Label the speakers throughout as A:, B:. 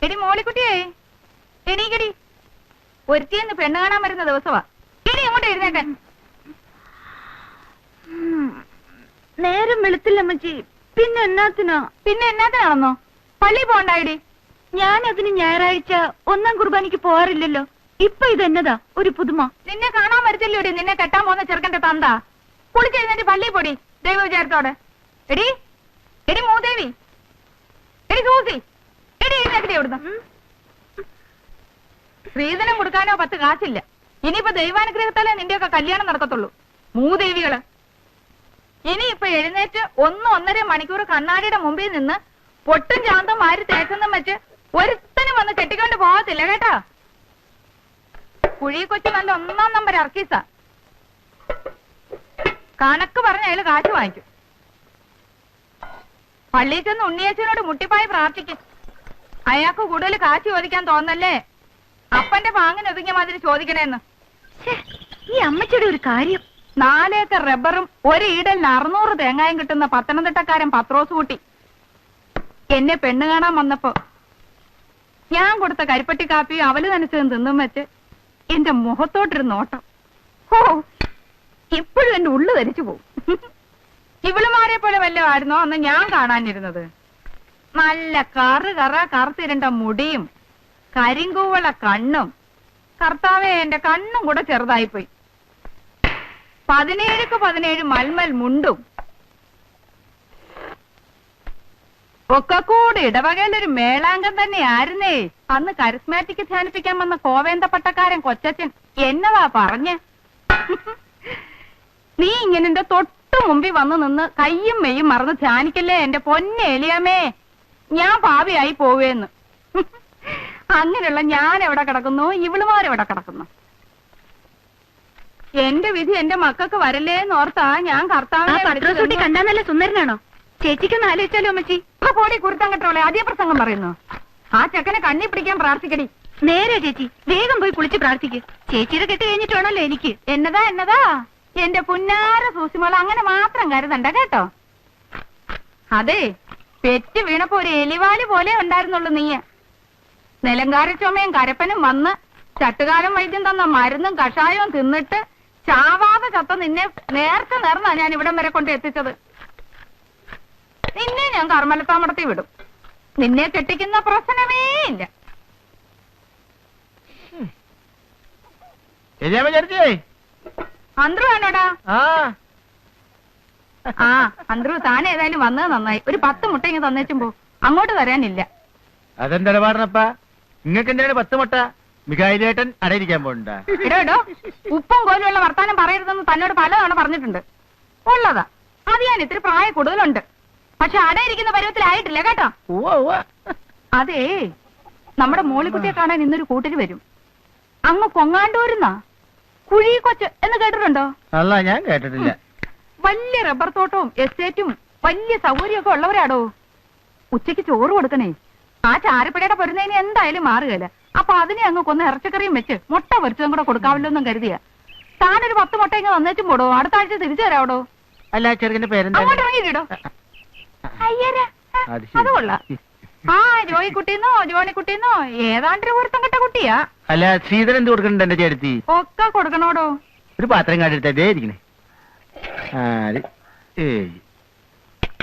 A: എടി മോളിക്കുട്ടിയേ, എണീക്കടി. ഒരുത്തിയെന്ന് പെണ്ണ് കാണാൻ വരുന്ന ദിവസമാ. എടി അങ്ങോട്ട് എഴുന്നേക്കാൻ.
B: നേരം വെളുത്തില്ല അമ്മച്ചി. പിന്നെ
A: എന്നാത്തിനാണെന്നോ? പള്ളി പോണ്ടായിടി.
B: ഞാനതിന് ഞായറാഴ്ച 1-ാം കുർബാനയ്ക്ക് പോവാറില്ലല്ലോ. ഇപ്പൊ ഇതെന്നതാ ഒരു പുതുമ?
A: നിന്നെ കാണാൻ വരത്തില്ലോടി നിന്നെ കെട്ടാൻ പോകുന്ന ചെറുക്കന്റെ തന്ത. കുളിച്ചെഴുന്നേറ്റ് പള്ളി പൊടി ദൈവ വിചാരത്തോടെ. എടി എടി മൂദേവി, എടി സൂസി, എടി എഴുന്നേക്കടി അവിടുന്ന്. സ്ത്രീധനം കൊടുക്കാനോ 10 കാശില്ല. ഇനിയിപ്പോ ദൈവാനുഗ്രഹത്താലേ നിന്റെയൊക്കെ കല്യാണം നടക്കത്തുള്ളൂ. മൂദേവികള് ഇനിയിപ്പൊ എഴുന്നേറ്റ് 1-1.5 മണിക്കൂർ കണ്ണാടിയുടെ മുമ്പിൽ നിന്ന് പൊട്ടും ചാന്തം മാരി തേച്ചെന്നും വെച്ച് ഒരുത്തനും വന്ന് കെട്ടിക്കൊണ്ട് പോകത്തില്ല കേട്ടോ. കുഴി കൊച്ചു നല്ല 1-ാം നമ്പർ അർക്കീസ. കണക്ക് പറഞ്ഞ അയാൾ കാശ് വാങ്ങിക്കും. പള്ളിയിൽ ചെന്ന് ഉണ്ണിയേച്ചനോട് മുട്ടിപ്പായി പ്രാർത്ഥിക്കും. അയാൾക്ക് കൂടുതൽ കാശ് ചോദിക്കാൻ തോന്നല്ലേ? അപ്പന്റെ പാങ്ങിന് ഒതുങ്ങിയ മാതിരി ചോദിക്കണേന്ന്.
B: ഈ അമ്മച്ചിയുടെ ഒരു കാര്യം.
A: 4 ഏക്കർ റബ്ബറും 1 ഈടലിന് 600 തേങ്ങായും കിട്ടുന്ന പത്തനംതിട്ടക്കാരൻ പത്രോസ് കുട്ടി എന്നെ പെണ്ണ് കാണാൻ വന്നപ്പോ ഞാൻ കൊടുത്ത കരിപ്പട്ടി കാപ്പിയും അവല് നനച്ചതും തിന്നും വെച്ച് എന്റെ മുഖത്തോട്ടൊരു നോട്ടം. ഓ, ഇപ്പോഴും എന്റെ ഉള്ളു ധരിച്ചു പോവും. ഇവളുമാരെ പോലെ വല്ലതും ആയിരുന്നോ അന്ന് ഞാൻ കാണാനിരുന്നത്? നല്ല കറുത്തിരണ്ട മുടിയും കരിങ്കൂവള കണ്ണും. കർത്താവേ, എന്റെ കണ്ണും കൂടെ ചെറുതായിപ്പോയി. 17ക്ക് 17 മൽമൽ മുണ്ടും ഒക്കെ കൂടെ ഇടവകയിലൊരു മേളാങ്കം തന്നെയായിരുന്നേ. അന്ന് കരിസ്മാറ്റിക് ധ്യാനിപ്പിക്കാൻ വന്ന കോവേന്ത പട്ടക്കാരൻ കൊച്ചച്ചൻ എന്നതാ പറഞ്ഞ്? നീ ഇങ്ങനെ എന്റെ തൊട്ടു മുമ്പിൽ വന്നു നിന്ന് കയ്യും മെയ്യും മറന്ന് ധ്യാനിക്കല്ലേ എന്റെ പൊന്നെ എലിയാമേ, ഞാൻ പാവിയായി പോവേന്ന്. അങ്ങനെയുള്ള ഞാൻ എവിടെ കിടക്കുന്നു, ഇവളുമാരെവിടെ കിടക്കുന്നു? എന്റെ വിധി എന്റെ മക്കൾക്ക് വരല്ലേന്ന് ഓർത്താ ഞാൻ കർത്താവിനെ
B: കണ്ടാ നല്ല സുന്ദരനാണോ? ചേച്ചിക്കൊന്ന് ആലോചിച്ചാലോ അമ്മച്ചി?
A: പോടി കുരുത്തം കെട്ടോളെ, അതേ പ്രസംഗം പറയുന്നു. ആ ചെക്കനെ കണ്ണി പിടിക്കാൻ പ്രാർത്ഥിക്കടി.
B: നേരെ ചേച്ചി, വേഗം പോയി കുളിച്ച് പ്രാർത്ഥിക്ക്. ചേച്ചിയുടെ കെട്ട് കഴിഞ്ഞിട്ട് വേണമല്ലോ എനിക്ക്.
A: എന്നതാ എന്റെ പുന്നാര സൂസിമോള, അങ്ങനെ മാത്രം കരുതണ്ട കേട്ടോ. അതെ, പെറ്റ് വീണപ്പോ ഒരു എലിവാലി പോലെ ഉണ്ടായിരുന്നുള്ളൂ നീ. നിലങ്കാര ചുമയും കരപ്പനും വന്ന് ചട്ടുകാലം വൈദ്യം തന്ന മരുന്നും കഷായവും തിന്നിട്ട് ചാവാതെ ചത്ത നിന്നെ നേർച്ച നേർന്നാ ഞാൻ ഇവിടം വരെ കൊണ്ട് എത്തിച്ചത്. നിന്നെ ഞാൻ കർമ്മലത്താമടത്തി വിടും. നിന്നെ കെട്ടിക്കുന്ന പ്രശ്നമേ ഇല്ല. അന്ത്രു വേണോടാ? ആ അന്ത്രു, താൻ ഏതായാലും വന്നത് നന്നായി. ഒരു 10 മുട്ട ഇങ്ങ് തന്നേച്ചും പോ. അങ്ങോട്ട് തരാനില്ല.
C: അതെന്താ പറഞ്ഞപ്പാ? നിങ്ങൾക്ക് എന്താണ് 10 മുട്ട? മികായിലേട്ടൻ അടയിരിക്കാൻ പോണ്ട.
A: ഇടോ, ഉപ്പും കോലുമുള്ള വർത്താനം പറയരുതെന്ന് തന്നോട് പലതവണ പറഞ്ഞിട്ടുണ്ട്. ഉള്ളതാ, അത് ഞാൻ ഇത്തിരി പ്രായ കൂടുതലുണ്ട്. പക്ഷെ അടയിരിക്കുന്ന പരുവത്തിലായിട്ടില്ല കേട്ടോ. അതേ, നമ്മുടെ മോളിക്കുട്ടിയെ കാണാൻ ഇന്നൊരു കൂട്ടര് വരും. അങ്ങ് കൊങ്ങാണ്ടൂരുന്നാ. കുഴി കൊച്ച് എന്ന് കേട്ടിട്ടുണ്ടോ?
C: അല്ല, ഞാൻ കേട്ടിട്ടില്ല.
A: വലിയ റബ്ബർ തോട്ടവും എസ്റ്റേറ്റും വലിയ സൗകര്യമൊക്കെ ഉള്ളവരാടോ. ഉച്ചയ്ക്ക് ചോറ് കൊടുക്കണേ. ആ ചാരപ്പിടയുടെ പൊരുന്നതിന് എന്തായാലും മാറുകയില്ല. അപ്പൊ അതിനെ അങ്ങ് കൊന്ന് ഇറച്ചിക്കറിയും വെച്ച് മുട്ട പൊരിച്ചതും കൂടെ കൊടുക്കാവല്ലോ എന്നും കരുതിയ. താനൊരു 10 മുട്ട ഇങ്ങ് തന്നേച്ചും പോടോ. അടുത്ത ആഴ്ച തിരിച്ചു തരാവടോ.
C: അല്ല, ചെറുക്കന്റെ പേരെന്താ?
A: അങ്ങോട്ട് ഇറങ്ങിയിട്ടോ. അയ്യരാ, അത് കൊള്ളാം. ആ ജോയിക്കുട്ടിന്നോ ജോണിക്കുട്ടിന്നോ ഏതാണ്ടൊരു പൊരുത്തം കെട്ട കുട്ടിയാ.
C: അല്ല, ശ്രീധരൻ എന്ത് കൊടുക്കണ്ട എന്റെ ചേർത്തി?
A: ഒക്കെ കൊടുക്കണോടോ.
C: ഒരു പാത്രം കാട്ടെടുത്തേ ഇരിക്കണേ.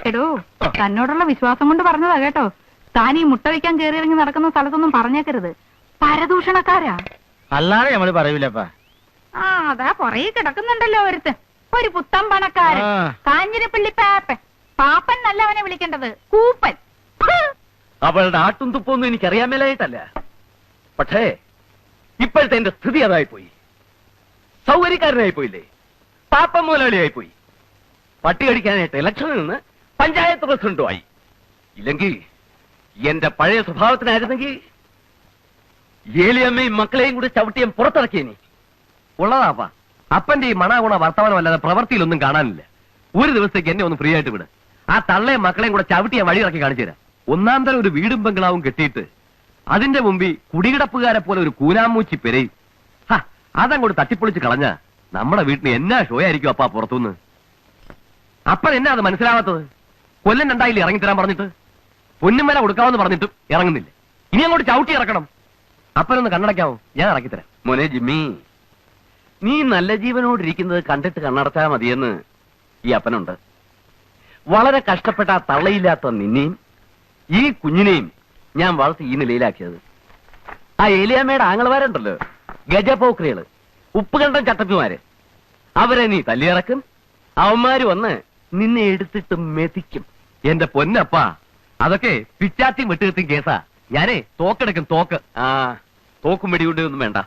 A: എടോ, തന്നോടുള്ള വിശ്വാസം കൊണ്ട് പറഞ്ഞതാ കേട്ടോ. താൻ ഈ മുട്ട വയ്ക്കാൻ കയറി ഇറങ്ങി നടക്കുന്ന സ്ഥലത്തൊന്നും പറഞ്ഞേക്കരുത്. പരദൂഷണക്കാരാ.
C: അല്ലാതെ നമ്മള് പറയൂലപ്പാ.
A: ആ, അതാ പുറകെ കിടക്കുന്നുണ്ടല്ലോ ഒരുത്ത്. ഒരു പുത്തൻ പണക്കാരൻ, കാഞ്ഞിരപ്പള്ളി പാപ്പൻ. പാപ്പൻ നല്ല അവനെ വിളിക്കേണ്ടത്, കൂപ്പൻ.
D: അവളുടെ ആട്ടും തുപ്പൊന്നും എനിക്കറിയാൻ മേലായിട്ടല്ല. പക്ഷേ ഇപ്പോഴത്തെ എന്റെ സ്ഥിതി അതായിപ്പോയി. സൗകര്യക്കാരനായി പോയില്ലേ, പാപ്പൻ മുതലാളിയായി പോയി. പട്ടി കടിക്കാനായിട്ട് ഇലക്ഷനിൽ നിന്ന് പഞ്ചായത്ത് പ്രസിഡന്റുമായി. ഇല്ലെങ്കിൽ എന്റെ പഴയ സ്വഭാവത്തിനായിരുന്നെങ്കിൽ ഏലിയമ്മയും മക്കളെയും കൂടി ചവിട്ടിയും പുറത്തിറക്കിയേനി. ഉള്ളതാപ്പാ, അപ്പന്റെ ഈ മണാഗുണ വർത്തമാനമല്ലാതെ പ്രവൃത്തിയിലൊന്നും കാണാനില്ല. ഒരു ദിവസത്തേക്ക് എന്നെ ഒന്ന് ഫ്രീ ആയിട്ട് വിട്. ആ തള്ളയും മക്കളെയും കൂടെ ചവിട്ടിയെ വഴിയിറക്കി കാണിച്ചു തരാം. 1-ാം തരം ഒരു വീടും ബംഗ്ലാവും കെട്ടിയിട്ട് അതിന്റെ മുമ്പിൽ കുടികിടപ്പുകാരെ പോലെ ഒരു കൂനാമൂച്ചി പെരയും അതങ്ങോട്ട് തട്ടിപ്പൊളിച്ച് കളഞ്ഞ നമ്മുടെ വീട്ടിന് എന്നാ ഷോ ആയിരിക്കും അപ്പാ പുറത്തുനിന്ന്. അപ്പൻ എന്നാ അത് മനസ്സിലാവാത്തത്? കൊല്ലം 2 ഇറങ്ങിത്തരാൻ പറഞ്ഞിട്ട് പൊന്നുമല കൊടുക്കാമെന്ന് പറഞ്ഞിട്ടും ഇറങ്ങുന്നില്ല. ഇനി അങ്ങോട്ട് ചവിട്ടി ഇറക്കണം. അപ്പനൊന്ന് കണ്ണടയ്ക്കാവോ? ഞാൻ ഇറക്കിത്തരാം.
E: മോനെ ജിമ്മി, നീ നല്ല ജീവനോടിരിക്കുന്നത് കണ്ടിട്ട് കണ്ണടച്ചാ മതിയെന്ന് ഈ അപ്പനുണ്ട്. വളരെ കഷ്ടപ്പെട്ട ആ തള്ളയില്ലാത്ത നിന്നെയും ഈ കുഞ്ഞിനെയും ഞാൻ വളർത്തി ഈ നിലയിലാക്കിയത്. ആ ഏലിയാമ്മയുടെ ആങ്ങളമാരുണ്ടല്ലോ, ഗജപോക്രികള്, ഉപ്പുകണ്ടം ചട്ടപ്പിമാര്, അവരെ നീ തല്ലിയിറക്കും. അവന്മാര് വന്ന് നിന്നെ എടുത്തിട്ട് മെതിക്കും.
D: എന്റെ പൊന്നപ്പാ, അതൊക്കെ പിച്ചാത്തിയും വെട്ടുകത്തിയും കേസാ. ഞാനേ തോക്കെടുക്കും, തോക്ക്.
E: ആ തോക്കും വെടികൊണ്ട് ഒന്നും വേണ്ട.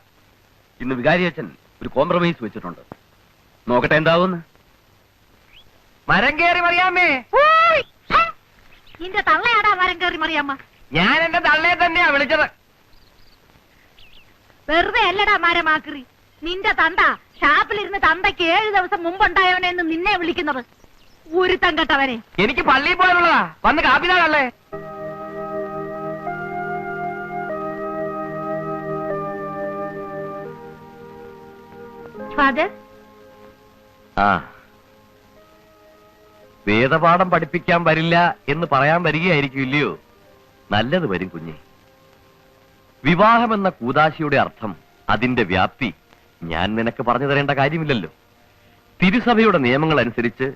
E: ഇന്ന് വികാരി അച്ഛൻ ഒരു കോംപ്രമൈസ് വെച്ചിട്ടുണ്ട്. നോക്കട്ടെ എന്താവുന്ന്.
C: മരം കയറി മറിയാമേ.
B: നിന്റെ തള്ളയാടാ മരം കയറി മറിയാമ്മ.
C: ഞാൻ എന്റെ തള്ളയെ തന്നെയാ വിളിച്ചത്.
B: വെറുതെ അല്ലടാ മരമാക്രി. നിന്റെ തന്ത ഷാപ്പിലിരുന്ന് തന്തയ്ക്ക് 7 ദിവസം മുമ്പുണ്ടായവനെന്ന് നിന്നെ വിളിക്കുന്നത്. ഒരുത്തം കെട്ടവനെ.
C: എനിക്ക് പള്ളിയിൽ പോകാനുള്ളതാ. വന്ന് കാപ്പിനാളല്ലേ.
B: ഫാദർ,
D: ആ, വേദപാഠം പഠിപ്പിക്കാൻ വരില്ല എന്ന് പറയാൻ വരികയായിരിക്കും, ഇല്ലയോ? നല്ലത് വരും കുഞ്ഞെ. വിവാഹമെന്ന കൂദാശിയുടെ അർത്ഥം, അതിന്റെ വ്യാപ്തി ഞാൻ നിനക്ക് പറഞ്ഞു തരേണ്ട കാര്യമില്ലല്ലോ. തിരുസഭയുടെ നിയമങ്ങൾ അനുസരിച്ച്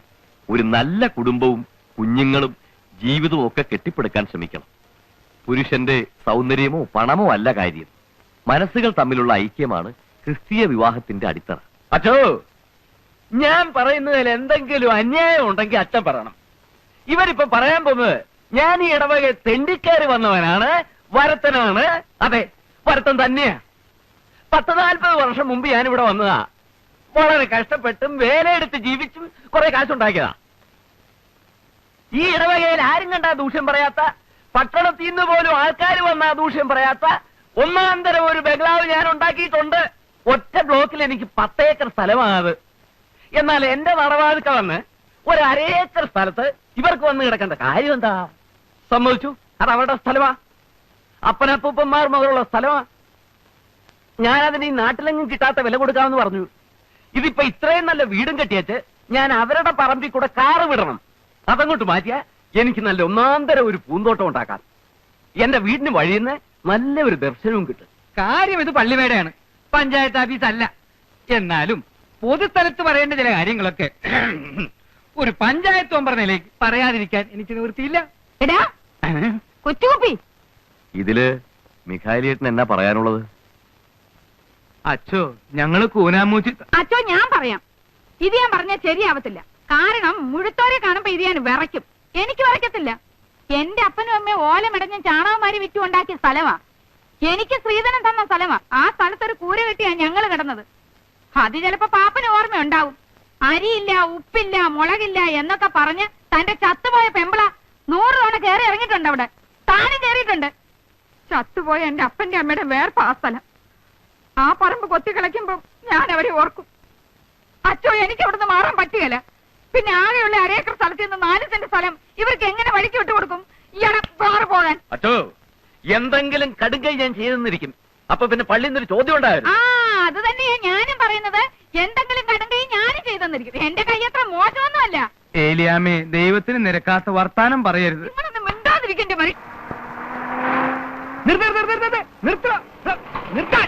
D: ഒരു നല്ല കുടുംബവും കുഞ്ഞുങ്ങളും ജീവിതവും ഒക്കെ കെട്ടിപ്പടുക്കാൻ ശ്രമിക്കണം. പുരുഷന്റെ സൗന്ദര്യമോ പണമോ അല്ല കാര്യം. മനസ്സുകൾ തമ്മിലുള്ള ഐക്യമാണ് ക്രിസ്തീയ വിവാഹത്തിന്റെ അടിത്തറ.
E: അച്ഛോ, ഞാൻ പറയുന്നതിൽ എന്തെങ്കിലും അന്യായം ഉണ്ടെങ്കിൽ അച്ഛൻ പറയണം. ഇവരിപ്പോ പറയാൻ പോകുന്നത് ഞാൻ ഈ ഇടവക തെണ്ടിക്കാരി വന്നവനാണ്, വരത്തനാണ്. അതെ, വരത്തൻ തന്നെയാ. 40-40 വർഷം മുമ്പ് ഞാനിവിടെ വന്നതാ. വളരെ കഷ്ടപ്പെട്ടും വേലയെടുത്ത് ജീവിച്ചും കുറെ കാശുണ്ടാക്കിയതാ. ഈ ഇടവകയിൽ ആരും കണ്ടാ ദൂഷ്യം പറയാത്ത, പട്ടണത്തിൽ നിന്ന് പോലും ആൾക്കാർ വന്നാ ദൂഷ്യം പറയാത്ത ഒന്നാന്തരം ഒരു ബംഗ്ലാവ് ഞാൻ ഉണ്ടാക്കിയിട്ടുണ്ട്. ഒറ്റ ബ്ലോക്കിൽ എനിക്ക് 10 ഏക്കർ സ്ഥലമാണത്. എന്നാൽ എന്റെ നടവാതിക്ക വന്ന് ഒരു 1/2 ഏക്കർ സ്ഥലത്ത് ഇവർക്ക് വന്ന് കിടക്കേണ്ട കാര്യം എന്താ? സമ്മതിച്ചു, അത് അവരുടെ സ്ഥലമാ. അപ്പനപ്പൂപ്പന്മാർ മുതലുള്ള സ്ഥലമാ. ഞാനതിന് ഈ നാട്ടിലെങ്ങും കിട്ടാത്ത വില കൊടുക്കാമെന്ന് പറഞ്ഞു. ഇതിപ്പോ ഇത്രയും നല്ല വീടും കെട്ടിയച്ച് ഞാൻ അവരുടെ പറമ്പിൽ കൂടെ കാറ് വിടണം. അതങ്ങോട്ട് മാറ്റിയാ എനിക്ക് നല്ല ഒന്നാന്തരം ഒരു പൂന്തോട്ടം ഉണ്ടാക്കാം. എന്റെ വീടിന് വഴിയുന്ന നല്ല ഒരു ദർശനവും കിട്ടും.
C: കാര്യം ഇത് പള്ളിമേടയാണ്, പഞ്ചായത്ത് ഓഫീസ് അല്ല. എന്നാലും പൊതുസ്ഥലത്ത് പറയേണ്ട ചില കാര്യങ്ങളൊക്കെ ഒരു പഞ്ചായത്ത് മെമ്പർ നിലയ്ക്ക് പറയാതിരിക്കാൻ എനിക്ക് നിവൃത്തിയില്ല.
A: എടാ കൊച്ചുകുപ്പി,
D: ഇതില് മിഖായിലേട്ടൻ എന്നാ പറയാനുള്ളത്?
C: അച്ഛോ, ഞങ്ങള് കൂനാമൂച്ചി.
A: അച്ചോ ഞാൻ പറയാം. ഇത് ഞാൻ പറഞ്ഞാൽ ശരിയാവത്തില്ല. കാരണം മുഴുത്തോരെ കാണുമ്പോ ഇത് ഞാൻ വിറയ്ക്കും. എനിക്ക് വിറയ്ക്കത്തില്ല. എന്റെ അപ്പനും അമ്മയും ഓലമിടഞ്ഞ ചാണകമാരി വിറ്റു ഉണ്ടാക്കിയ സ്ഥലമാ. എനിക്ക് ശ്രീധരൻ തന്ന സ്ഥലമാ. ആ സ്ഥലത്തൊരു കൂര കെട്ടിയാ ഞങ്ങള് കിടന്നത്. അത് ചിലപ്പോ പാപ്പന് ഓർമ്മയുണ്ടാവും. അരിയില്ല, ഉപ്പില്ല, മുളകില്ല എന്നൊക്കെ പറഞ്ഞ് തന്റെ ചത്തുപോയ പെമ്പിള 100 തവണ കയറി ഇറങ്ങിയിട്ടുണ്ട്. അവിടെ താനും കയറിയിട്ടുണ്ട്. ചത്തുപോയ എന്റെ അപ്പന്റെ അമ്മയുടെ വേർപ്പ് ആ സ്ഥലം. ആ പറമ്പ് കൊത്തി കളിക്കുമ്പോ ഞാൻ അവരെ ഓർക്കും. അച്ചോ, എനിക്ക് അവിടുന്ന് മാറാൻ പറ്റുകയില്ല. പിന്നെ ആകെയുള്ള 1/2 ഏക്കർ സ്ഥലത്ത് നിന്ന് 4 സെന്റ് സ്ഥലം ഇവർക്ക് എങ്ങനെ വഴിക്ക് വിട്ടുകൊടുക്കും? ഇയാളെ വേറെ പോകാൻ.
E: അച്ഛോ, എന്തെങ്കിലും കടുങ്കൈ ഞാൻ ചെയ്തെന്നിരിക്കും. അപ്പൊ പിന്നെ പള്ളിയിൽ നിന്നൊരു ചോദ്യം ഉണ്ടായിരുന്നു.
A: ആ, അത് തന്നെയാ ഞാനും പറയുന്നത്. എന്തെങ്കിലും കടങ്കൈ ഞാനും ചെയ്തെന്നിരിക്കും. എന്റെ കൈ അത്ര മോശമൊന്നുമല്ല.
C: ഏലിയാമേ, ദൈവത്തിന് നിരക്കാത്ത വർത്താനം പറയരുത്.
A: നിങ്ങളൊന്ന് മിണ്ടാതിരിക്കണ്ടേ മരി.
C: നിർത്താൻ.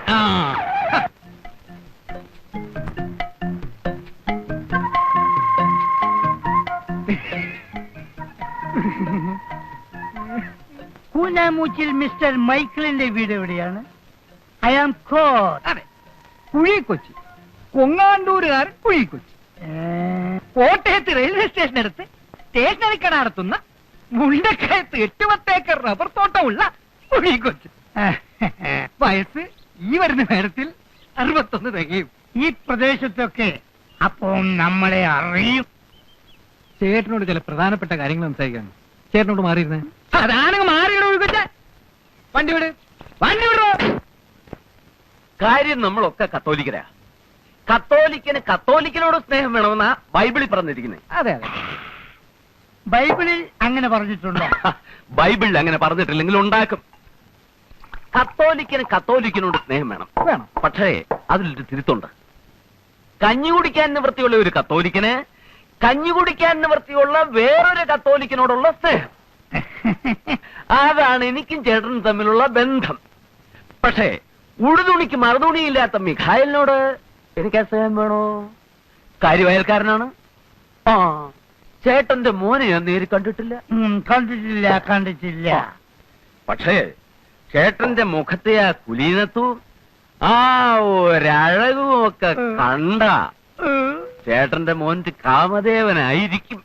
F: കൂനാമൂച്ചിൽ മിസ്റ്റർ മൈക്കിളിന്റെ വീട് എവിടെയാണ്? I am caught.
C: അതെ, കുഴിക്കൊച്ചി. കൊങ്ങാണ്ടൂരുകാരൻ കുഴിക്കൊച്ചി. കോട്ടയത്ത് റെയിൽവേ സ്റ്റേഷനടുത്ത് സ്റ്റേഷനറി കട നടത്തുന്ന മുണ്ടക്കയത്ത് 8-10 ഏക്കർ റബ്ബർ തോട്ടമുള്ള കുഴിക്കൊച്ചി. വയസ്സ് ഈ വരുന്ന നേരത്തിൽ 61 തികയും.
F: ഈ പ്രദേശത്തൊക്കെ അപ്പോൾ നമ്മളെ അറിയും.
C: ചേട്ടനോട് ചില പ്രധാനപ്പെട്ട കാര്യങ്ങൾ സംസാരിക്കാണ്. ചേട്ടനോട് മാറിയിരുന്നേ. അതാണെങ്കിൽ മാറിയിടോ കൊച്ചേ. വണ്ടി വിട്, വണ്ടി വിടോ.
E: കാര്യം നമ്മളൊക്കെ കത്തോലിക്കരാ. കത്തോലിക്കന് കത്തോലിക്കനോട് സ്നേഹം വേണമെന്നാ ബൈബിളിൽ പറഞ്ഞിരിക്കുന്നത്.
C: അതെ അതെ,
F: ബൈബിളിൽ അങ്ങനെ പറഞ്ഞിട്ടുണ്ടോ?
E: ബൈബിളിൽ അങ്ങനെ പറഞ്ഞിട്ടില്ലെങ്കിൽ ഉണ്ടാക്കും. കത്തോലിക്കന് കത്തോലിക്കനോട് സ്നേഹം വേണം.
C: വേണം.
E: പക്ഷേ അതിലൊരു തിരുത്തുണ്ട്. കഞ്ഞി കുടിക്കാൻ നിവൃത്തിയുള്ള ഒരു കത്തോലിക്കന് കഞ്ഞി കുടിക്കാൻ നിവൃത്തിയുള്ള വേറൊരു കത്തോലിക്കനോടുള്ള സ്നേഹം. അതാണ് എനിക്കും ചേട്ടനും തമ്മിലുള്ള ബന്ധം. പക്ഷേ ഉടുതുണിക്ക് മറുതുണിയില്ലാത്ത മിഖായലിനോട് എനിക്ക് അസഹ്യം വേണോ? കാര്യവയൽക്കാരനാണ്. ആ, ചേട്ടന്റെ മോനെ ഞാൻ നേരി കണ്ടിട്ടില്ല.
F: കണ്ടിട്ടില്ല.
E: പക്ഷേ ചേട്ടന്റെ മുഖത്തെ ആ കുലീനത്വവും ആ ഒരഴകും ഒക്കെ കണ്ട ചേട്ടന്റെ മോന്റെ കാമദേവനായിരിക്കും.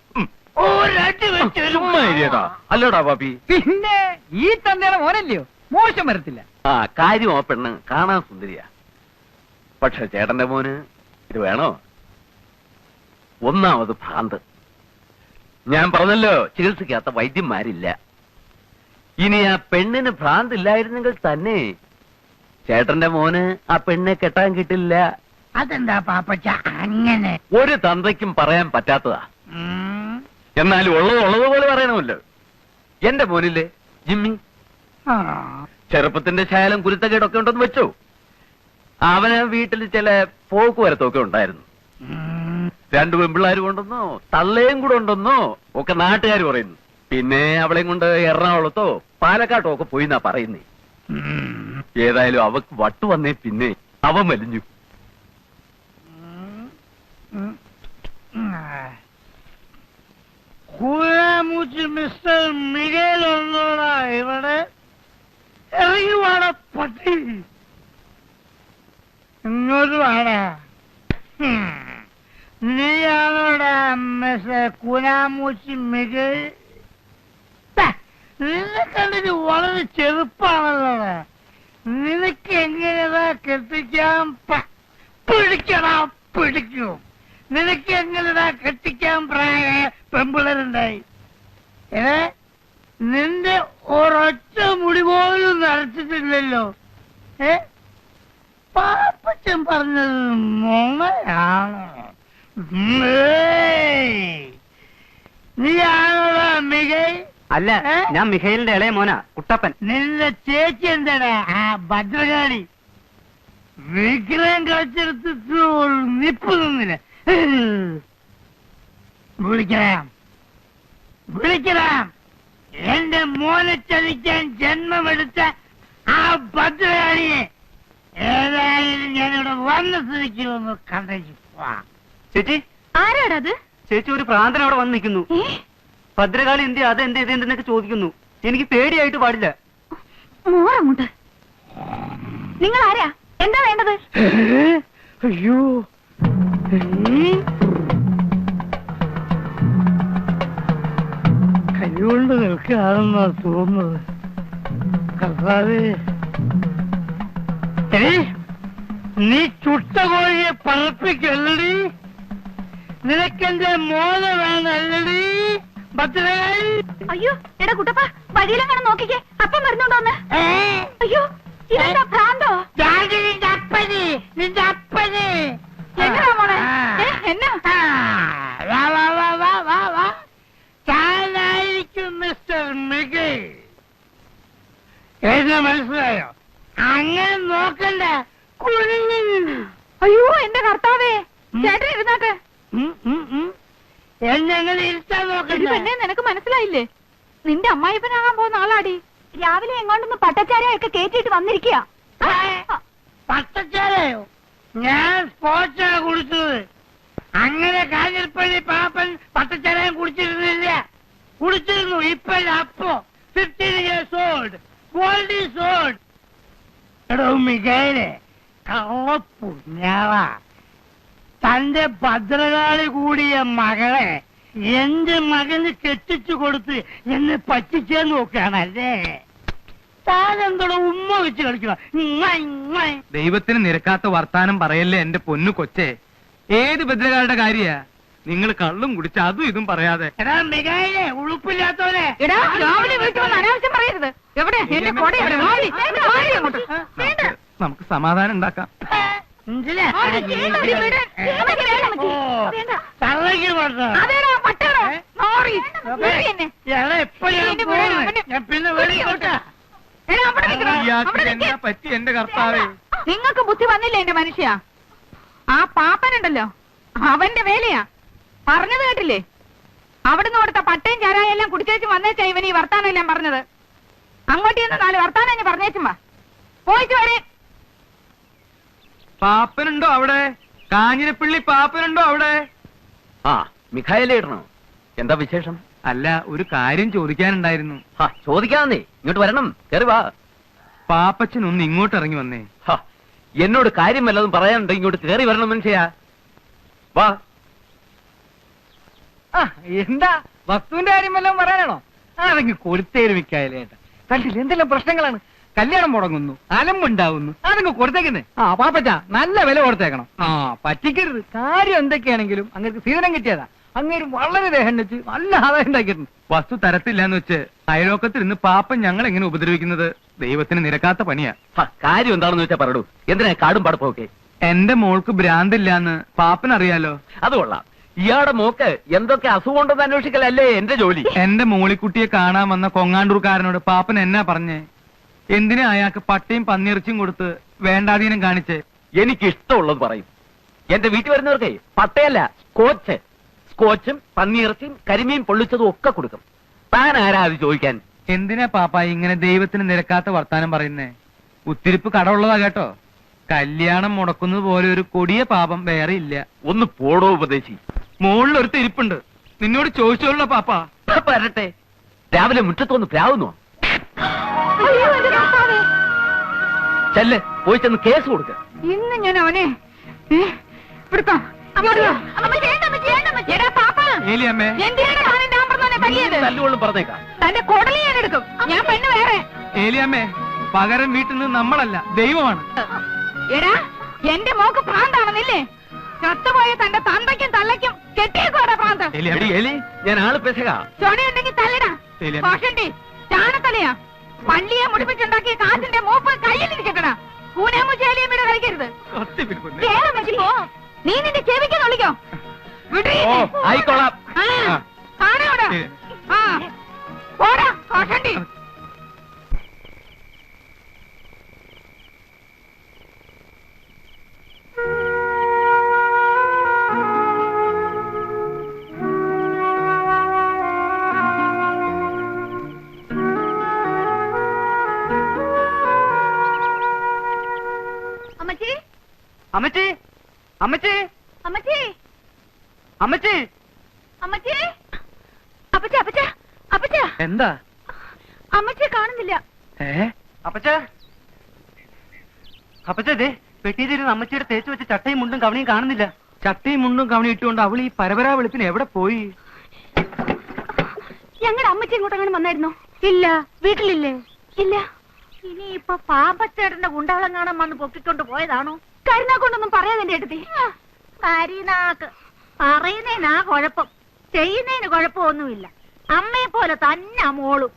E: ചുമ്മാ ഇരിയടാ. അല്ലോടാ പാപ്പി?
C: പിന്നെ ഈ തന്തയുടെ മോനല്ലയോ, മോശം വരത്തില്ല.
E: ആ കാര്യം ആ പെണ്ണ് കാണാൻ സുന്ദരിയാ. പക്ഷെ ചേട്ടന്റെ മോന് ഇത് വേണോ? ഒന്നാമത് ഭ്രാന്ത്. ഞാൻ പറഞ്ഞല്ലോ, ചികിത്സിക്കാത്ത വൈദ്യന്മാരില്ല. ഇനി ആ പെണ്ണിന് ഭ്രാന്തില്ലായിരുന്നെങ്കിൽ തന്നെ ചേട്ടന്റെ മോന് ആ പെണ്ണെ കെട്ടാൻ കിട്ടില്ല.
F: അതെന്താ പാപ്പച്ച അങ്ങനെ?
E: ഒരു തന്തയ്ക്കും പറയാൻ പറ്റാത്തതാ. എന്നാലും ഉള്ളതുപോലെ പറയണമല്ലോ. എന്റെ മോനില്ലേ ജിമ്മി, ചെറുപ്പത്തിന്റെ ശാലം കുരുത്തക്കേടൊക്കെ ഉണ്ടെന്ന് വെച്ചോ. അവന് വീട്ടിൽ ചില പോക്കുവരത്തൊക്കെ ഉണ്ടായിരുന്നു. 2 പെൺപിള്ളേർ കൊണ്ടെന്നോ തള്ളയും കൂടെ ഉണ്ടെന്നോ ഒക്കെ നാട്ടുകാർ പറയുന്നു. പിന്നെ അവളെയും കൊണ്ട് എറണാകുളത്തോ പാലക്കാട്ടോ ഒക്കെ പോയി എന്നാ പറയുന്നേ. ഏതായാലും അവക്ക് വട്ടു വന്നേ പിന്നെ അവൻ വലിഞ്ഞു.
F: മിസ്റ്റർ മിഗേൽ ഒന്നോടാ ഇവിടെ ഇറങ്ങി വാടാ പട്ടി, ഇങ്ങോട്ട് വാടാ. നീയാണോടാ മിസ്റ്റർ കുനാമൂച്ചി മിഗേൽ? നിന്നെ കണ്ടിട്ട് വളരെ ചെറുപ്പാണല്ലോടാ. നിനക്ക് എങ്ങനെയാ കെട്ടിക്കാൻ പിടിക്കും? നിനക്ക് എങ്ങനെയാ കെട്ടിക്കാൻ പ്രായ പെമ്പിളരുണ്ടായി? നിന്റെ ഒരൊറ്റ മുടി പോലും നരച്ചിട്ടില്ലല്ലോ. പാപ്പച്ചൻ പറഞ്ഞത് നുണയാണോ? നീയാണോടാ മികൈ?
C: അല്ല, ഞാൻ മിഖേലിന്റെ ഇളയ മോനാ, കുട്ടപ്പൻ.
F: നിന്റെ ചേച്ചി എന്താടാ ആ ഭദ്രകാളി? വിഗ്രഹം കളിച്ചെടുത്തിട്ട് ഒരു നിപ്പ് നിന്നില്ല. വിളിക്കണം. എന്റെ മോനെ ചതിക്കാൻ ജന്മമെടുത്ത ആ ഭദ്രകാളിയെ ഏതായാലും ഞാനിവിടെ വന്ന സ്ഥിതിക്ക് ഒന്ന് കണ്ടു.
C: ചേച്ചി,
A: ആരാടത്?
C: ചേച്ചി ഒരു പ്രാന്തൻ അവിടെ വന്ന് നിൽക്കുന്നു. ഭദ്രകാളി എന്ത് അതെന്ത് ഇതെന്തെന്നൊക്കെ ചോദിക്കുന്നു. എനിക്ക് പേടിയായിട്ട് പാടില്ല.
A: മോറങ്ങോട്ട്. നിങ്ങൾ ആരാ? എന്താ വേണ്ടത്?
F: അയ്യോ, കൈകൊണ്ട് നിൽക്കുകയാണെന്നാ തോന്നുന്നത്. കർത്താവേ, നീ ചുട്ട കോഴിയെ പറപ്പിക്കല്ലടി. നിനക്കെന്റെ മോനെ വേണല്ലടി ഭദ്രകാളി.
A: അയ്യോ എടാ കുട്ടപ്പ, വഴിയിലെങ്ങനെ നോക്കിക്കേ, അപ്പം വരുന്നുണ്ടോന്ന്. അയ്യോ ഇതെന്താ ഭ്രാന്തോ?
F: നിന്റെ അപ്പന്
A: എന്നതാ മോളെ? എന്നാ?
F: താനായിരിക്കും മിസ്റ്റർ മിഗേൽ. എന്നെ മനസ്സിലായോ? അങ്ങനെ നോക്കണ്ട.
A: അയ്യോ എന്റെ കർത്താവേ, ചേട്ടൻ ഇരുന്നാട്ടെ.
F: എന്നെ ഇരുത്താൻ നോക്കണ്ട.
A: പെണ്ണെ, നിനക്ക് മനസ്സിലായില്ലേ? നിന്റെ അമ്മായിപ്പനാകാൻ പോകുന്ന ആളാടി. രാവിലെ എങ്ങോട്ടൊന്ന് പട്ടച്ചാരയൊക്കെ കേറ്റിട്ട് വന്നിരിക്കുക.
F: പട്ടച്ചാരയോ? ഞാൻ സ്പോർട്സാണ് കുടിച്ചത്. അങ്ങനെ കാഞ്ഞിരപ്പള്ളി പാപ്പൻ പട്ടച്ചാരയും കുടിച്ചിരുന്നു. ഇപ്പല്ല, അപ്പോ 15 years old. Gold is old. എടോ മികേലെ, കള്ളപ്പുണ്യാളാ. തന്റെ ഭദ്രകാളി കൂടിയ മകളെ എന്റെ മകന് കെട്ടിച്ചു കൊടുത്ത് എന്നെ പറ്റിച്ചേന്ന് നോക്കുകയാണല്ലേ. താനെന്തോടെ ഉമ്മ വെച്ച് കളിക്കണം.
C: ദൈവത്തിന് നിരക്കാത്ത വർത്താനം പറയല്ലേ എന്റെ പൊന്നു കൊച്ചേ. ഏത് ഭദ്രകാളുടെ കാര്യാ? നിങ്ങൾ കള്ളും കുടിച്ച് അതും ഇതും പറയാതെ.
F: എടാ മികേലെ, ഉളുപ്പില്ലാത്തവനെ.
A: എടാ രാവിലെ വീട്ടിൽ വന്ന് അനാവശ്യം പറയരുത്. എവിടെ എന്റെ കൊട?
C: നമുക്ക് സമാധാനം ഉണ്ടാക്കാം.
F: പിന്നെ വെളിയിലോട്ടാ.
C: എന്നാ പറ്റി എന്റെ കർത്താവേ?
A: നിങ്ങൾക്ക് ബുദ്ധി വന്നില്ല എന്റെ മനുഷ്യ. ആ പാപ്പനുണ്ടല്ലോ, അവന്റെ വേലയാ. പറഞ്ഞത് കേട്ടില്ലേ? അവിടുന്ന് കൊടുത്ത പട്ടയും ചാരായെല്ലാം കുടിച്ചേച്ചും വന്നേച്ചാ ഇവൻ ഈ വർത്താനം എല്ലാം പറഞ്ഞത്. അങ്ങോട്ട് ചെന്ന് 4 വർത്താനം ഞാൻ പറഞ്ഞേച്ചും വാ. പോയിട്ട് വരെ.
C: പാപ്പനുണ്ടോ അവിടെ? കാഞ്ഞിരപ്പള്ളി പാപ്പനുണ്ടോ അവിടെ?
E: ആ മിഖായിലേ ഇടണോ? എന്താ വിശേഷം?
C: അല്ല, ഒരു കാര്യം ചോദിക്കാനുണ്ടായിരുന്നു.
E: ചോദിക്കാന്നേ, ഇങ്ങോട്ട് വരണം, കയറി വാ.
C: പാപ്പച്ചൻ ഒന്ന് ഇങ്ങോട്ട് ഇറങ്ങി വന്നേ.
E: എന്നോട് കാര്യം വല്ലതും പറയാനുണ്ട്, ഇങ്ങോട്ട് കയറി വരണം മനുഷ്യ. വാ.
C: എന്താ വസ്തുവിന്റെ കാര്യം വല്ലതും പറയാനാണോ? അതെങ്കിൽ കൊടുത്തേരും മിക്കായാലേട്ടാ. കണ്ടില്ല എന്തെല്ലാം പ്രശ്നങ്ങളാണ്. കല്യാണം മുടങ്ങുന്നു, അലമ്പുണ്ടാവുന്നു, അതങ്ങ് കൊടുത്തേക്കുന്നേ. പാപ്പച്ച നല്ല വില കൊടുത്തേക്കണം. പറ്റിക്കരുത്. കാര്യം എന്തൊക്കെയാണെങ്കിലും അങ്ങനെ സീതനം കിട്ടിയതാ. അങ്ങേരും വളരെ ദേഹം വെച്ച് നല്ല ആദായം ഉണ്ടാക്കിയിരുന്നു. വസ്തു തരത്തില്ല എന്ന് വെച്ച് അയലോക്കത്തിൽ നിന്ന് പാപ്പൻ ഞങ്ങൾ എങ്ങനെ ഉപദ്രവിക്കുന്നത് ദൈവത്തിന് നിരക്കാത്ത പണിയാ.
E: കാര്യം എന്താണെന്ന് വെച്ചാ പറയൂ. എന്തിനാ കാടും പടപ്പൊക്കെ?
C: എന്റെ മോൾക്ക് ഭ്രാന്തില്ലാന്ന് പാപ്പനറിയാലോ.
E: അത് കൊള്ളാം. ഇയാളുടെ മോക്ക് എന്തൊക്കെ അസുഖം ഉണ്ടെന്ന് അന്വേഷിക്കലല്ലേ എന്റെ ജോലി.
C: എന്റെ മോളിക്കുട്ടിയെ കാണാൻ വന്ന കൊങ്ങാണ്ടൂർക്കാരനോട് പാപ്പൻ എന്നാ പറഞ്ഞേ? എന്തിനാ അയാൾക്ക് പട്ടയും പന്നിയിറച്ചിയും കൊടുത്ത് വേണ്ടാധീനം കാണിച്ചേ?
E: എനിക്ക് ഇഷ്ടമുള്ളത് പറയും. എന്റെ വീട്ടിൽ വരുന്നവർക്കേ പട്ടയല്ല, സ്കോച്ചും പന്നിയിറച്ചിയും കരിമീൻ പൊള്ളിച്ചതും ഒക്കെ കൊടുക്കും. താൻ ആരാ അത് ചോദിക്കാൻ?
C: എന്തിനാ പാപ്പ ഇങ്ങനെ ദൈവത്തിന് നിരക്കാത്ത വർത്താനം പറയുന്നേ? ഉത്തിരിപ്പ് കടമുള്ളതാ കേട്ടോ. കല്യാണം മുടക്കുന്നത് പോലെ ഒരു കൊടിയ പാപം വേറെ ഇല്ല.
E: ഒന്ന് പോടോ ഉപദേശി.
C: മുകളിൽ ഒരു തിരിപ്പുണ്ട്, നിന്നോട് ചോദിച്ചോളൂ പാപ്പ.
E: വരട്ടെ. രാവിലെ മുറ്റത്തൊന്ന് പ്രാവുന്നു.
A: അയ്യോ, എന്റെ കർത്താവേ.
E: ചെല്ല്, പോയി ചെന്ന് കേസ് കൊടുക്ക.
A: ഇന്ന് ഞാൻ അവനെ പിടുത്തം.
C: ഏലിയമ്മേ,
E: തല്ലുകൊള്ളും പറഞ്ഞേക്കാം.
A: തന്റെ കൊടലി ഞാൻ എടുക്കും. ഞാൻ പെണ്ണ് വേറെ.
C: ഏലിയമ്മേ, പകരം വീട്ടിൽ നിന്ന് നമ്മളല്ല ദൈവമാണ്.
A: എടാ, എന്റെ മോക്ക് പ്രാന്താണെന്നില്ലേ? ചത്തുപോയ തന്റെ തന്തയ്ക്കും തള്ളയ്ക്കും കെട്ടിയേക്കോടാ പ്രാന്ത്.
E: എടി, എലി, ഞാൻ ആള് പെശക.
A: ചൊണയുണ്ടെങ്കിൽ തല്ലടാ. കോഷണ്ടി ചാണത്തലയാ. പള്ളിയെ മുടിപ്പിച്ചുണ്ടാക്കിയ കാശിന്റെ മൂപ്പ് കയ്യിലിരിക്കട്ടടാ. കൂനാമുചേലിയമ്മയുടെ കളിക്കരുത്. നീ നിന്റെ ചെവിക്ക് വിളിക്കോ?
E: ആയിക്കോളാം.
A: കാണോടാ. ഓടാ കോഷണ്ടി.
B: അമ്മച്ചി,
C: അമ്മച്ചി, അമ്മച്ചി,
B: അമ്മച്ചി,
C: അമ്മച്ചി.
B: അമ്മച്ചി, അപ്പച്ച, അപ്പച്ച, അപ്പച്ച.
C: എന്താ?
B: അമ്മച്ചിയെ കാണുന്നില്ല.
C: അപ്പച്ച, അപ്പച്ചേ, പെട്ടിയിലിരുന്ന് അമ്മച്ചിയുടെ തേച്ച് വെച്ച് ചട്ടയും മുണ്ടും കവണിയും കാണുന്നില്ല. ചട്ടയും മുണ്ടും കവണി ഇട്ടുകൊണ്ട് അവൾ ഈ പരപരാ വെളുപ്പിന് എവിടെ പോയി?
B: ഞങ്ങളുടെ അമ്മച്ചി ഇങ്ങോട്ടങ്ങനെ വന്നായിരുന്നോ? ഇല്ല. വീട്ടിലില്ലേ? ഇല്ല. ഇനിയിപ്പൊ പാമ്പച്ചേട്ടന്റെ ഗുണ്ടവളം കാണാൻ വന്ന് പൊക്കിക്കൊണ്ട് പോയതാണോ?
A: കരുനാക്കൊണ്ടൊന്നും പറയാതെ എന്റെ അടുത്ത്.
B: കരിനാക്ക് പറയുന്നതിനാ കുഴപ്പം, ചെയ്യുന്നതിന് കുഴപ്പമൊന്നുമില്ല. അമ്മയെ പോലെ തന്നെ മോളും.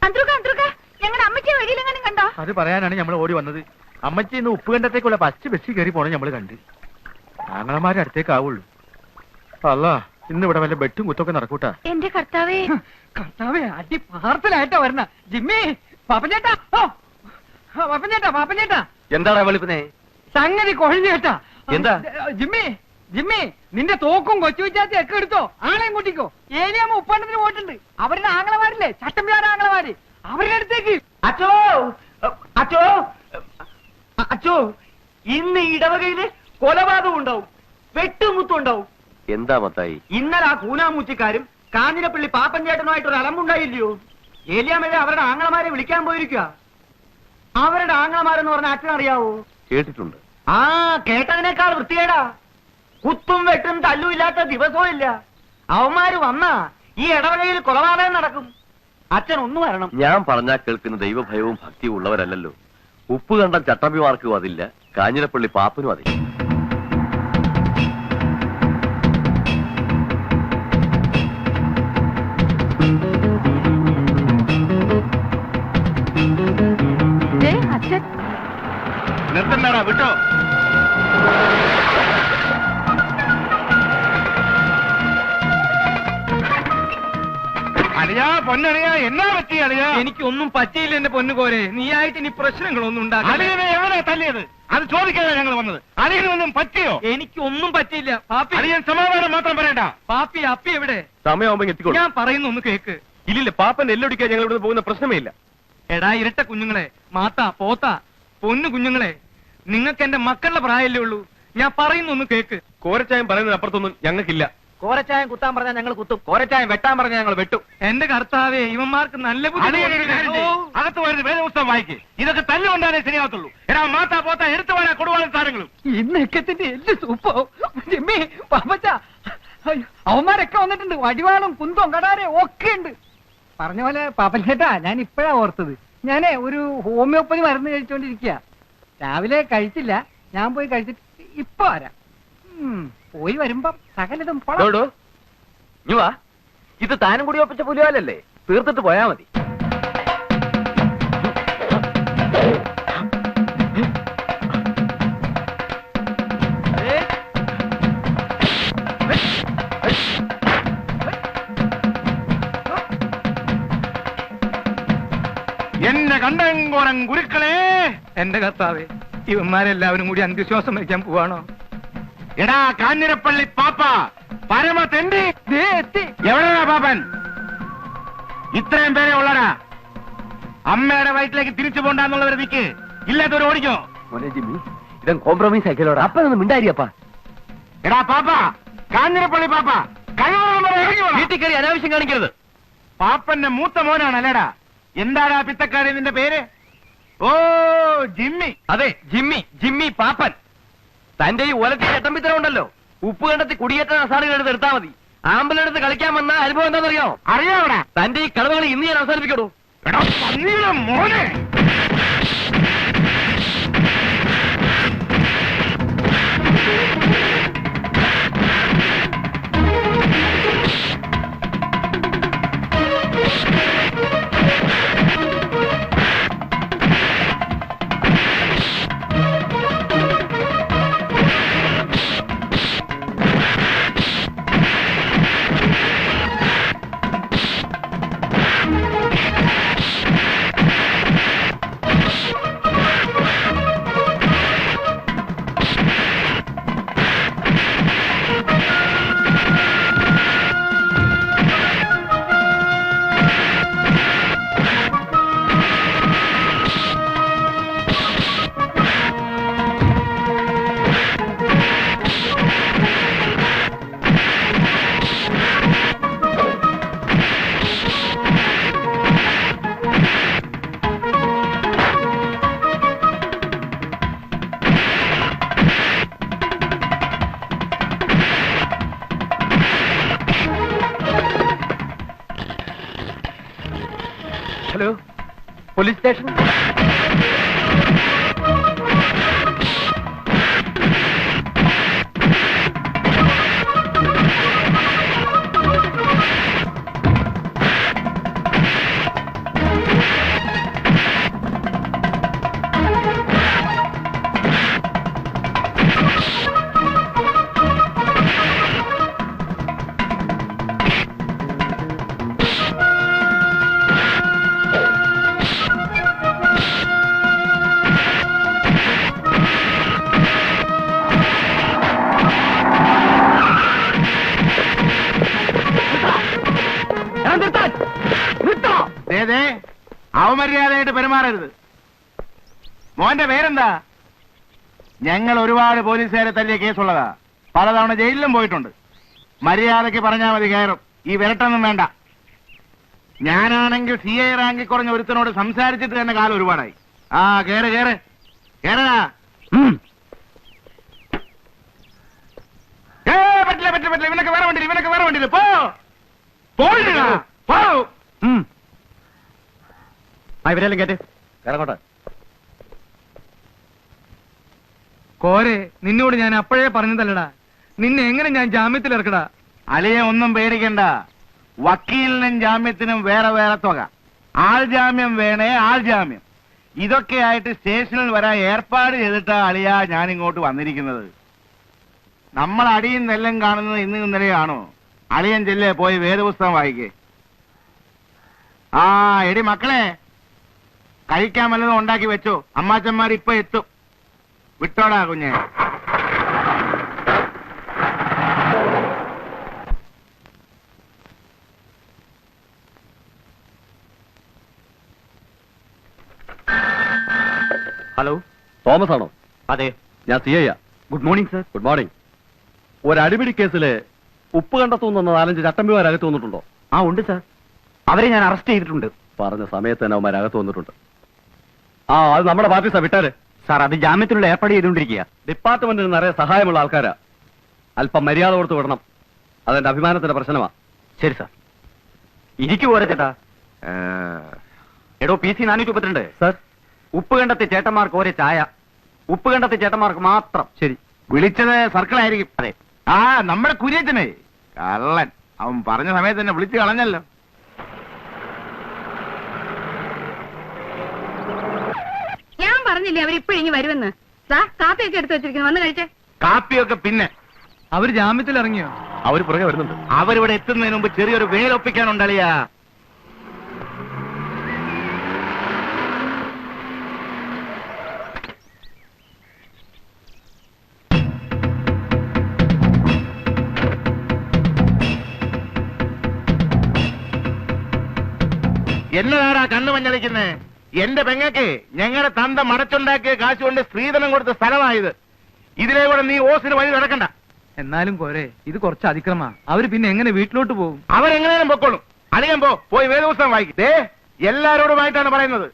A: അന്ത്രുക്ക, അന്ത്രുക്ക, ഞങ്ങളുടെ അമ്മച്ചി വഴിയിലെങ്ങാനും കണ്ടോ?
C: അത് പറയാനാണ് നമ്മൾ ഓടി വന്നത്. അമ്മച്ചി ഇന്ന് ഉപ്പുകണ്ടത്തേക്കുള്ള ഫസ്റ്റ് ബസ്സിൽ കയറി പോണേ നമ്മൾ കണ്ട്. ആങ്ങളമാരെ അടുത്തേക്കാവുള്ളൂ. അല്ല, ഇന്ന് ഇവിടെ വല്ല ബെട്ടും കുത്തൊക്കെ നടക്കൂട്ടാ.
B: എന്റെ കർത്താവേ,
C: കർത്താവേ, അടി പാർസലായിട്ടാ വരണ. ജിമ്മി, പാപ്പഞ്ചേട്ടാ, പാപ്പഞ്ചേട്ടാ, പാപ്പഞ്ചേട്ടാ.
E: എന്താടാ വെളുപ്പിനെ?
C: സംഗതി കൊഴിഞ്ഞു കേട്ടാ.
E: എന്താ?
C: ജിമ്മി, ജിമ്മി, നിന്റെ തോക്കും കൊച്ചു വിച്ചാത്തി ഒക്കെ എടുത്തോ. ആളെയും കൂട്ടിക്കോ. ഏലിയാമ്മ ഉപ്പണ്ടത്തിന് പോയിട്ടുണ്ട്. അവരുടെ ആങ്ങളമാരില്ലേ, ചട്ടമ്പിയാര ആങ്ങളമാര്, അവരുടെ അടുത്തേക്ക്.
E: അച്ചോ, അച്ചോ, അച്ചോ, ഇന്ന് ഇടവകയില് കൊലപാതകം ഉണ്ടാവും, വെട്ടുമുത്തും ഉണ്ടാവും.
D: എന്താ മത്തായി?
E: ഇന്നലെ ആ കൂനാമൂച്ചിക്കാരും കാഞ്ഞിരപ്പള്ളി പാപ്പഞ്ചേട്ടനുമായിട്ടൊരു അലമ്പുണ്ടായില്ലയോ? ഏലിയാമ്മയെ അവരുടെ ആങ്ങളമാരെ വിളിക്കാൻ പോയിരിക്കുക. അവരുടെ ആങ്ങളമാരെന്ന് പറഞ്ഞ അച്ഛനറിയാവോ?
D: കേട്ടിട്ടുണ്ട്.
E: ആ, കേട്ടതിനേക്കാൾ വൃത്തികേടാ. കുത്തും വെട്ടും തല്ലും ഇല്ലാത്ത ദിവസവും ഇല്ല. അവന്മാര് വന്നാ ഈ ഇടവകയിൽ കൊലപാതകം നടക്കും. അച്ഛൻ ഒന്ന് വരണം.
D: ഞാൻ പറഞ്ഞാൽ കേൾക്കുന്ന ദൈവഭയവും ഭക്തിയും ഉള്ളവരല്ലല്ലോ. ഉപ്പ് കണ്ടം ചട്ടമ്പിമാർക്കും അതില്ല, കാഞ്ഞിരപ്പള്ളി പാപ്പനും അതില്ല.
A: അച്ഛൻ
E: നിർത്തണ്ടാ, വിട്ടോ.
C: അളിയാ പൊന്നളിയാ എന്നാ പറ്റി അളിയാ? എനിക്കൊന്നും പറ്റിയില്ല എന്റെ പൊന്നുകോരെ. നീയായിട്ട് ഇനി പ്രശ്നങ്ങളൊന്നും ഉണ്ടാക്കില്ല. അളിയനെ എവിടെ തല്ലിയത്? അത് ചോദിക്കാതെ ഞങ്ങൾ വന്നത്. അളിയനൊന്നും പറ്റിയോ? എനിക്കൊന്നും പറ്റിയില്ല പാപ്പി. അളിയൻ സമാധാനം മാത്രം പറയണ്ട. പാപ്പി അപ്പി എവിടെ?
D: സമയമാകുമ്പോ എത്തിക്കോളൂ.
C: ഞാൻ പറയുന്ന ഒന്ന് കേക്ക്.
D: ഇല്ലില്ല, പാപ്പൻ എല്ലൊടിക്കാൻ ഞങ്ങൾ ഇവിടെ പോകുന്ന പ്രശ്നമേ ഇല്ല.
C: എടാ ഇരട്ട കുഞ്ഞുങ്ങളെ, മാത്താ പോത്താ പൊന്നു കുഞ്ഞുങ്ങളെ, നിങ്ങൾക്ക് എന്റെ മക്കളുടെ പ്രായമല്ലേ ഉള്ളൂ. ഞാൻ പറയുന്ന ഒന്ന് കേക്ക്.
D: കോരച്ചായം പറയുന്നതിന് അപ്പുറത്തൊന്നും ഞങ്ങൾക്കില്ല.
E: കോരച്ചായം കുത്താൻ പറഞ്ഞാൽ ഞങ്ങൾ കുത്തും, കോരച്ചായം വെട്ടാൻ പറഞ്ഞാൽ ഞങ്ങൾ വെട്ടും.
C: എന്റെ കർത്താവേ, ഇവന്മാർക്ക് നല്ല
F: അകത്ത് വരുന്ന വേദപുസ്തകം വായിക്ക്. ഇതൊക്കെ തല്ലുകൊണ്ടാലേ ശരിയാവത്തുള്ളൂ. എടാ മാത്താ പോത്താ എടുത്തു വരാ കൊടുവാളും സാധനങ്ങളും.
C: ഇന്നൊക്കത്തിന്റെ എല്ലാം സൂപ്പോ പാപ്പച്ച. അവന്മാരൊക്കെ വന്നിട്ടുണ്ട്. വടിവാളും കുന്തവും കടാരെ ഒക്കെ ഉണ്ട്. പറഞ്ഞ പോലെ പാപ്പച്ചേട്ടാ, ഞാൻ ഇപ്പഴാ ഓർത്തത്. ഞാനേ ഒരു ഹോമിയോപ്പതി മരുന്ന് കഴിച്ചോണ്ടിരിക്കുക. രാവിലെ കഴിച്ചില്ല. ഞാൻ പോയി കഴിച്ചിട്ട് ഇപ്പൊ വരാം. പോയി വരുമ്പം സകലതും
E: വാ, ഇത് താനും കൂടി ഒപ്പിച്ച പുലിവാലല്ലേ, തീർത്തിട്ട് പോയാ മതി.
F: എന്നെ കണ്ടങ്കോരം ഗുരുക്കളെ.
C: എന്റെ കർത്താവേ, ഇവന്മാരെല്ലാവരും കൂടി അന്ത്യശ്വാസം വയ്ക്കാൻ പോവാണോ?
F: എടാ കാഞ്ഞിരപ്പള്ളി പാപ്പ പരമ തെണ്ടി
C: എത്തി.
F: എവിടെയാ പാപ്പൻ? ഇത്രയും പേരെ ഉള്ളടാ. അമ്മയുടെ വയറ്റിലേക്ക് തിരിച്ചു പോണ്ടെന്നുള്ളവർ നിക്ക്, ഇല്ലാത്തവർ ഓടിക്കോ.
E: ഇതും കോംപ്രമൈസ് ആക്കിയല്ലോടാ. അപ്പനൊന്നും മിണ്ടായിരിക്കപ്പാ.
F: എടാ പാപ്പ, കാഞ്ഞിരപ്പള്ളി പാപ്പ,
D: വീട്ടിൽ കയറി അനാവശ്യം കാണിക്കരുത്.
F: പാപ്പന്റെ മൂത്ത മോനാണല്ലേടാ. എന്താടാ പിത്തക്കാരൻ നിന്റെ പേര്? ഓ ജിമ്മി.
D: അതെ, ജിമ്മി. ജിമ്മി പാപ്പൻ. തന്റെ ഈ ഒലത്തി ചട്ടമ്പിത്തരം ഉണ്ടല്ലോ, ഉപ്പ് കണ്ടത്തി കുടിയേറ്റ അസാറുകൾ എടുത്ത് എടുത്താൽ മതി. ആമ്പലെടുത്ത് കളിക്കാൻ വന്ന അനുഭവം എന്താണെന്നറിയോ?
F: അറിയാവടാ.
D: തന്റെ ഈ കളവുകൾ ഇന്ന് ഞാൻ അവസാനിപ്പിക്കടൂ.
F: എടാ പന്നിയുടെ മോനെ.
D: Hello, police station. അവമര്യാദയായിട്ട് പെരുമാറരുത്. മോന്റെ പേരെന്താ? ഞങ്ങൾ ഒരുപാട് പോലീസുകാരെ തല്ലിയ കേസുള്ളതാ. പലതവണ ജയിലിലും പോയിട്ടുണ്ട്. മര്യാദയ്ക്ക് പറഞ്ഞാൽ മതി കയറും. ഈ വിരട്ടൊന്നും വേണ്ട. ഞാനാണെങ്കിൽ CI റാങ്കിൽ കുറഞ്ഞ ഒരുത്തനോട് സംസാരിച്ചിട്ട് തന്നെ കാലം ഒരുപാടായി. ആ കേറ് കേറ് കേറടാ. പറ്റില്ല പറ്റില്ല പറ്റില്ല. ഇവനൊക്കെ വേറെ വണ്ടിയിൽ, ഇവനൊക്കെ വേറെ വണ്ടിയിൽ. പോ പോയിട്ടാ പോ. ഇവരെല്ലാം കേട്ട് ഇറങ്ങോട്ടെ.
C: കോരെ, നിന്നോട് ഞാൻ അപ്പോഴേ പറഞ്ഞതല്ലടാ, നിന്നെ എങ്ങനെ ഞാൻ ജാമ്യത്തിൽ ഇറക്കടാ?
F: അലിയെ ഒന്നും പേടിക്കണ്ട. വക്കീലിനും ജാമ്യത്തിനും വേറെ വേറെ തുക. ആൾ ജാമ്യം വേണേ ആൾ ജാമ്യം. ഇതൊക്കെയായിട്ട് സ്റ്റേഷനിൽ വരാൻ ഏർപ്പാട് ചെയ്തിട്ടാ അളിയാ ഞാൻ ഇങ്ങോട്ട് വന്നിരിക്കുന്നത്. നമ്മൾ അടിയും നെല്ലും കാണുന്നത് ഇന്നും ഇന്നലെയാണോ? അളിയൻ ചെല്ലേ പോയി വേദപുസ്തകം വായിക്കേ. ആ എടി മക്കളെ, കഴിക്കാൻ വല്ലതും ഉണ്ടാക്കി വെച്ചോ, അമ്മാച്ചന്മാർ ഇപ്പൊ എത്തും. വിട്ടോടാ കുഞ്ഞെ.
D: ഹലോ, തോമസ് ആണോ? അതെ, ഞാൻ C I. Good morning sir. Good morning. ഒരു അടിപിടി കേസില് ഉപ്പ് കണ്ടെത്തുന്ന 4-5 ചട്ടമ്പിമാരകത്ത് വന്നിട്ടുണ്ടോ?
C: ആ ഉണ്ട് സാർ, അവരെ ഞാൻ അറസ്റ്റ് ചെയ്തിട്ടുണ്ട്.
D: പറഞ്ഞ സമയത്ത് തന്നെ അവന്മാരകത്ത് വന്നിട്ടുണ്ട്. ആ, അത് നമ്മുടെ പാർട്ടി സാർ, വിട്ടാര്.
C: സാർ, അത് ജാമ്യത്തിനുള്ള ഏർപ്പാട് ചെയ്തുകൊണ്ടിരിക്കുക.
D: ഡിപ്പാർട്ട്മെന്റിന് നിറയെ സഹായമുള്ള ആൾക്കാരാ. അല്പം മര്യാദ കൊടുത്ത് വിടണം. അതെന്റെ അഭിമാനത്തിന്റെ പ്രശ്നമാ.
C: ശരി സാർ. ഇരിക്കു പോരെ ചേട്ടാ. എടോ PC 432.
D: സാർ,
C: ഉപ്പ് കണ്ടത്തെ ചേട്ടന്മാർക്ക് ഒരേ ചായ, ഉപ്പ് കണ്ടത്തെ ചേട്ടന്മാർക്ക് മാത്രം.
D: ശരി.
F: വിളിച്ചത് സർക്കിൾ ആയിരിക്കും.
C: അതെ.
F: ആ നമ്മുടെ കുര്യച്ചനെ കള്ളൻ, അവൻ പറഞ്ഞ സമയത്ത് തന്നെ വിളിച്ചു കളഞ്ഞല്ലോ.
A: ഞാൻ പറഞ്ഞില്ലേ അവരിപ്പോഴിങ്ങി വരുമെന്ന്. കാപ്പിയൊക്കെ എടുത്തു വെച്ചിരിക്കുന്നു, വന്ന് കഴിച്ചേ.
F: കാപ്പിയൊക്കെ പിന്നെ.
C: അവര് ജാമ്യത്തിൽ ഇറങ്ങിയോ?
D: അവര് പുറകെ വരുന്നുണ്ട്.
F: അവരിവിടെ എത്തുന്നതിന് മുമ്പ് ചെറിയൊരു വേലൊപ്പിക്കാനുണ്ടളിയാ. എന്നതാടാ കണ്ണു മഞ്ഞളിക്കുന്നേ? എന്റെ പെങ്ങക്ക് ഞങ്ങളുടെ തന്ത മടച്ചുണ്ടാക്കിയ കാശ് കൊണ്ട് സ്ത്രീധനം കൊടുത്ത സ്ഥലമായത്. ഇതിലെ കൂടെ നീ ഓസിന് വഴി നടക്കണ്ട.
C: എന്നാലും പോരെ, ഇത് കുറച്ച് അതിക്രമാ. അവര് പിന്നെ എങ്ങനെ വീട്ടിലോട്ട് പോകും?
F: അവരെങ്ങനെയും പൊക്കോളും. അധികം പോയി വേദപുസ്തകം വായിക്കും. എല്ലാരോടുമായിട്ടാണ് പറയുന്നത്.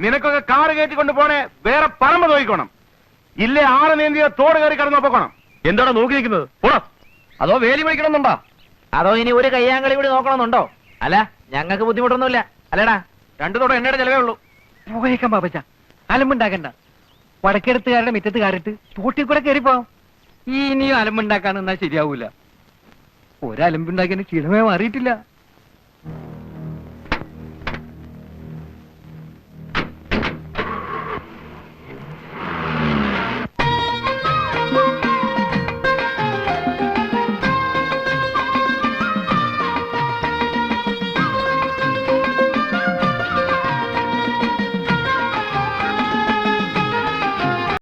F: നിനക്കൊക്കെ കാറ് കയറ്റിക്കൊണ്ട് പോണേ വേറെ പറമ്പ് നോക്കിക്കോണം. ഇല്ലേ 6 നീന്തിയ തോട് കയറി കിടന്നോ പൊക്കണം.
D: എന്താണ് നോക്കി നിൽക്കുന്നത്? പോടാ. അതോ വേലി വിളിക്കണമെന്നുണ്ടോ?
E: അതോ ഇനി ഒരു കയ്യാങ്കളി കൂടി നോക്കണമെന്നുണ്ടോ? അല്ല, ഞങ്ങൾക്ക് ബുദ്ധിമുട്ടൊന്നുമില്ല. അല്ലടാ, 2 തോടെ എണ്ണയുടെ ചെലവേ ഉള്ളൂ.
C: പോയേക്കാം പാപ്പച്ച, അലമ്പുണ്ടാക്കണ്ട. വടക്കെടുത്തുകാരുടെ മുറ്റത്ത് കയറിട്ട് തോട്ടിൽ കൂടെ കയറിപ്പോവാം. ഇനിയും അലമ്പുണ്ടാക്കാൻ എന്നാ ശരിയാവൂല. ഒരലമ്പുണ്ടാക്കിയ ക്ഷീണമേ മാറിയിട്ടില്ല.